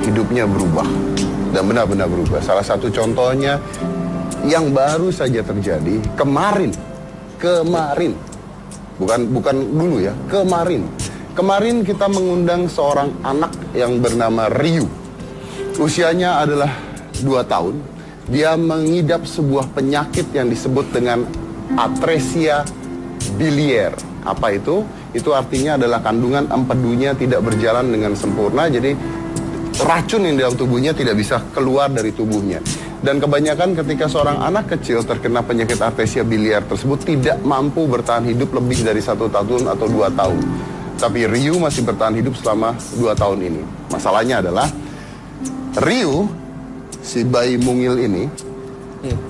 hidupnya berubah. Dan benar-benar berubah. Salah satu contohnya yang baru saja terjadi kemarin. Bukan dulu ya, Kemarin kita mengundang seorang anak yang bernama Ryu. Usianya adalah 2 tahun. Dia mengidap sebuah penyakit yang disebut dengan atresia biliar. Apa itu? Itu artinya adalah kandungan empedunya tidak berjalan dengan sempurna. Jadi racun yang di dalam tubuhnya tidak bisa keluar dari tubuhnya. Dan kebanyakan ketika seorang anak kecil terkena penyakit atresia biliar tersebut tidak mampu bertahan hidup lebih dari 1 tahun atau 2 tahun. Tapi Ryu masih bertahan hidup selama 2 tahun ini. Masalahnya adalah Ryu, si bayi mungil ini,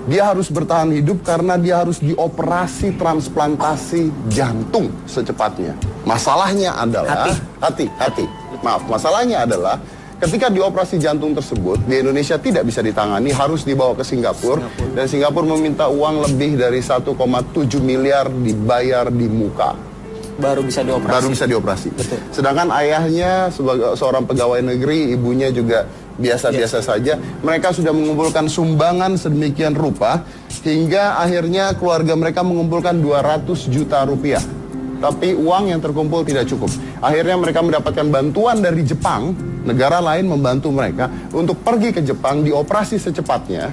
dia harus bertahan hidup karena dia harus dioperasi transplantasi jantung secepatnya. Masalahnya adalah masalahnya adalah ketika dioperasi jantung tersebut di Indonesia tidak bisa ditangani, harus dibawa ke Singapura. Dan Singapura meminta uang lebih dari 1,7 miliar dibayar di muka. Baru bisa dioperasi. Betul. Sedangkan ayahnya sebagai seorang pegawai negeri, ibunya juga biasa-biasa saja. Mereka sudah mengumpulkan sumbangan sedemikian rupa hingga akhirnya keluarga mereka mengumpulkan 200 juta rupiah. Tapi uang yang terkumpul tidak cukup. Akhirnya mereka mendapatkan bantuan dari Jepang. Negara lain membantu mereka untuk pergi ke Jepang, dioperasi secepatnya,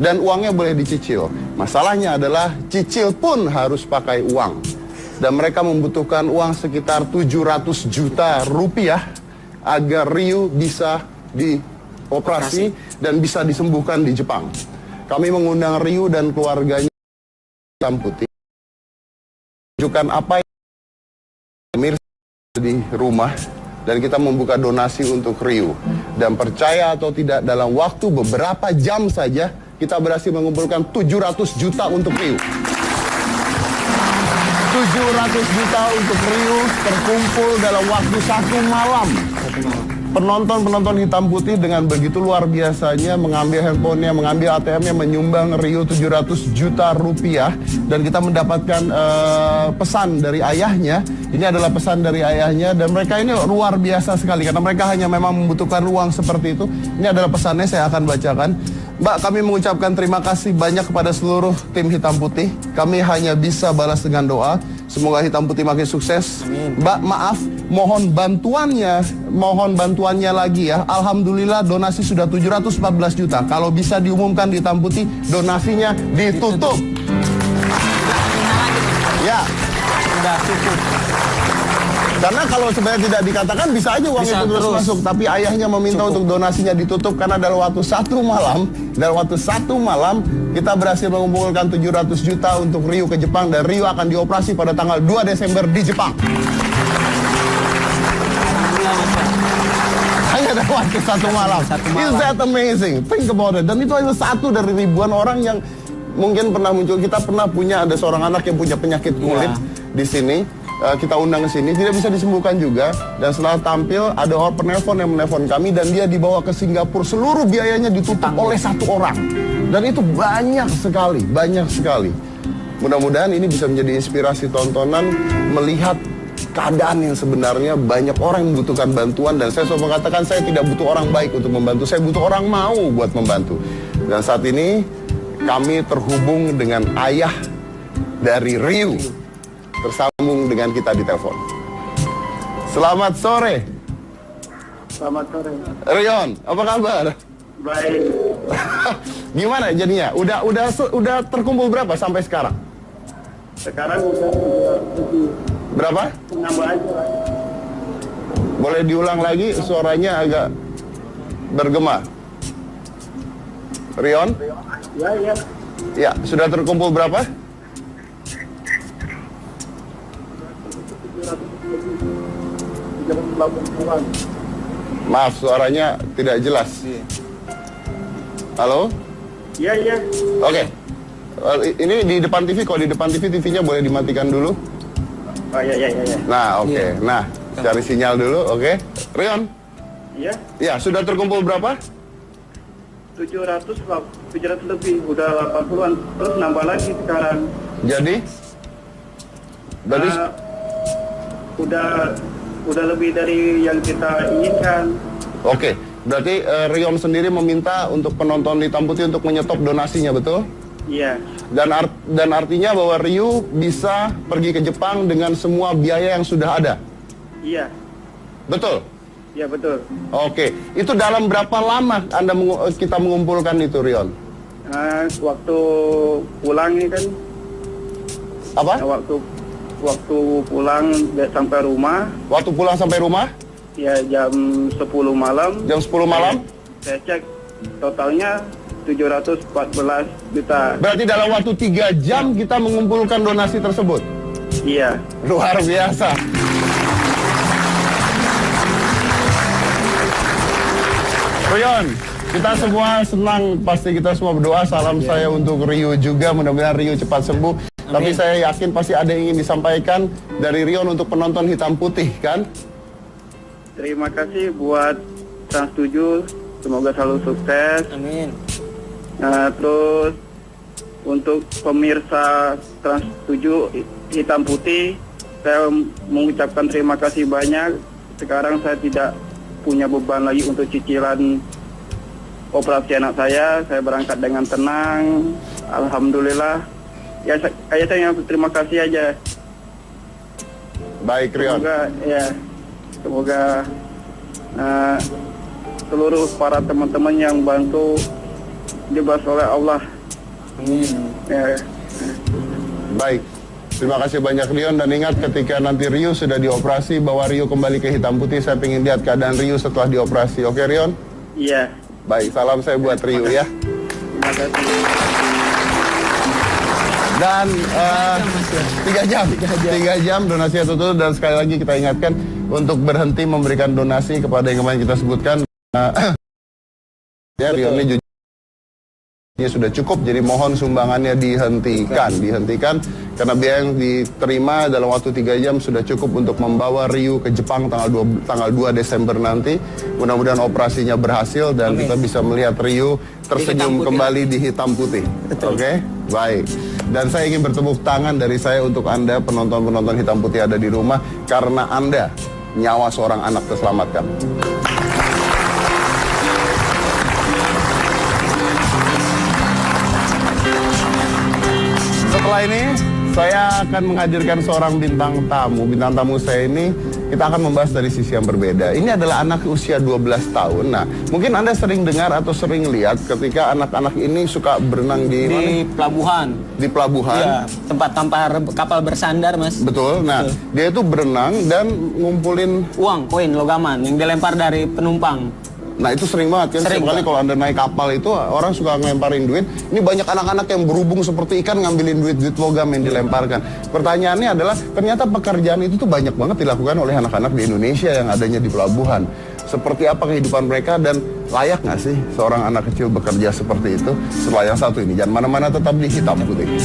dan uangnya boleh dicicil. Masalahnya adalah cicil pun harus pakai uang. Dan mereka membutuhkan uang sekitar 700 juta rupiah agar Ryu bisa dioperasi dan bisa disembuhkan di Jepang. Kami mengundang Ryu dan keluarganya hitam putih. Tunjukkan apa yang di rumah dan kita membuka donasi untuk Ryu. Dan percaya atau tidak, dalam waktu beberapa jam saja kita berhasil mengumpulkan 700 juta untuk Ryu. 700 juta untuk Ryu terkumpul dalam waktu 1 malam. Penonton hitam putih dengan begitu luar biasanya mengambil handphonenya, mengambil ATM-nya, menyumbang Ryu 700 juta rupiah. Dan kita mendapatkan pesan dari ayahnya. Ini adalah pesan dari ayahnya. Dan mereka ini luar biasa sekali karena mereka hanya memang membutuhkan uang seperti itu. Ini adalah pesannya, saya akan bacakan. Mbak, kami mengucapkan terima kasih banyak kepada seluruh tim hitam putih. Kami hanya bisa balas dengan doa. Semoga hitam putih makin sukses. Amin. Mbak, maaf, mohon bantuannya lagi ya. Alhamdulillah donasi sudah 714 juta. Kalau bisa diumumkan di hitam putih, donasinya ditutup. Ya, sudah cukup. Karena kalau sebenarnya tidak dikatakan bisa aja uang itu terus masuk. Tapi ayahnya meminta untuk donasinya ditutup karena dalam waktu 1 malam kita berhasil mengumpulkan 700 juta untuk Ryu ke Jepang. Dan Ryu akan dioperasi pada tanggal 2 Desember di Jepang. Hanya dalam waktu 1 malam. Is that amazing? Think about it. Dan itu hanya satu dari ribuan orang yang mungkin pernah muncul. Kita pernah punya, ada seorang anak yang punya penyakit kulit di sini. Kita undang ke sini, tidak bisa disembuhkan juga. Dan setelah tampil, ada orang penelpon yang menelpon kami dan dia dibawa ke Singapura. Seluruh biayanya ditutup oleh 1 orang. Dan itu banyak sekali. Mudah-mudahan ini bisa menjadi inspirasi tontonan melihat keadaan yang sebenarnya banyak orang yang membutuhkan bantuan. Dan saya selalu mengatakan saya tidak butuh orang baik untuk membantu, saya butuh orang mau buat membantu. Dan saat ini kami terhubung dengan ayah dari Ryu, tersambung dengan kita di telepon. Selamat sore. Selamat sore. Rion, apa kabar? Baik. Gimana jadinya? Udah terkumpul berapa sampai sekarang? Sekarang udah berapa? nambah aja. Boleh diulang lagi, suaranya agak bergema. Rion? Ya. Ya, sudah terkumpul berapa? Maaf, suaranya tidak jelas. Halo? Iya. Oke. Ini di depan TV, kalau di depan TV, TV-nya boleh dimatikan dulu. Oh, iya. Nah, oke. Nah, cari sinyal dulu, oke. Rion? Iya. Ya, sudah terkumpul berapa? 700 lebih, udah 80-an, terus nambah lagi sekarang. Jadi? Berarti udah lebih dari yang kita inginkan. Oke. Berarti Rion sendiri meminta untuk penonton hitam putih untuk menyetop donasinya, betul? Iya. Dan artinya bahwa Rio bisa pergi ke Jepang dengan semua biaya yang sudah ada? Iya. Betul? Iya, betul. Oke, itu dalam berapa lama kita mengumpulkan itu, Rion? Waktu pulang ini kan. Apa? Waktu pulang sampai rumah. Waktu pulang sampai rumah? Ya, jam 10 malam. Jam 10 malam? Saya cek totalnya 714 juta. Berarti dalam waktu 3 jam kita mengumpulkan donasi tersebut? Iya. Luar biasa. Rion, kita semua senang, pasti kita semua berdoa. Salam saya untuk Rio juga, mudah-mudahan Rio cepat sembuh. Amin. Tapi saya yakin pasti ada yang ingin disampaikan dari Rion untuk penonton hitam putih, kan? Terima kasih buat Trans 7, semoga selalu sukses. Amin. Terus untuk pemirsa Trans 7 hitam putih, saya mengucapkan terima kasih banyak. Sekarang saya tidak punya beban lagi untuk cicilan operasi anak saya. Saya berangkat dengan tenang, alhamdulillah. Ya, saya terima kasih aja. Baik, Rion. Semoga seluruh para teman-teman yang bantu dibahas oleh Allah. Ya. Baik. Terima kasih banyak, Rion, dan ingat ketika nanti Rio sudah dioperasi, bahwa Rio kembali ke hitam putih. Saya ingin lihat keadaan Rio setelah dioperasi. Oke, Rion? Iya. Baik, salam saya buat Rio ya. Terima kasih. Dan 3 jam donasinya tutup, dan sekali lagi kita ingatkan untuk berhenti memberikan donasi kepada yang kemarin kita sebutkan. Ya, Rion ini jujur sudah cukup, jadi mohon sumbangannya dihentikan karena biaya yang diterima dalam waktu 3 jam sudah cukup untuk membawa Rio ke Jepang tanggal 2 Desember nanti. Mudah-mudahan operasinya berhasil dan kita bisa melihat Rio tersenyum kembali di hitam putih. Oke? Baik. Dan saya ingin bertepuk tangan dari saya untuk Anda penonton-penonton hitam putih ada di rumah, karena Anda nyawa seorang anak terselamatkan. Setelah ini, saya akan menghadirkan seorang bintang tamu. Bintang tamu saya ini, kita akan membahas dari sisi yang berbeda. Ini adalah anak usia 12 tahun. Nah, mungkin Anda sering dengar atau sering lihat ketika anak-anak ini suka berenang di pelabuhan. Di pelabuhan. Iya, tempat kapal bersandar, Mas. Betul. Nah, dia itu berenang dan ngumpulin uang, koin, logaman yang dilempar dari penumpang. Nah, itu sering banget kan. Setiap kali kalau Anda naik kapal itu orang suka ngelemparin duit. Ini banyak anak-anak yang berhubung seperti ikan ngambilin duit-duit logam yang dilemparkan. Pertanyaannya adalah, ternyata pekerjaan itu tuh banyak banget dilakukan oleh anak-anak di Indonesia yang adanya di pelabuhan. Seperti apa kehidupan mereka dan layak nggak sih seorang anak kecil bekerja seperti itu? Setelah yang satu ini, jangan mana-mana, tetap di Hitam Putih.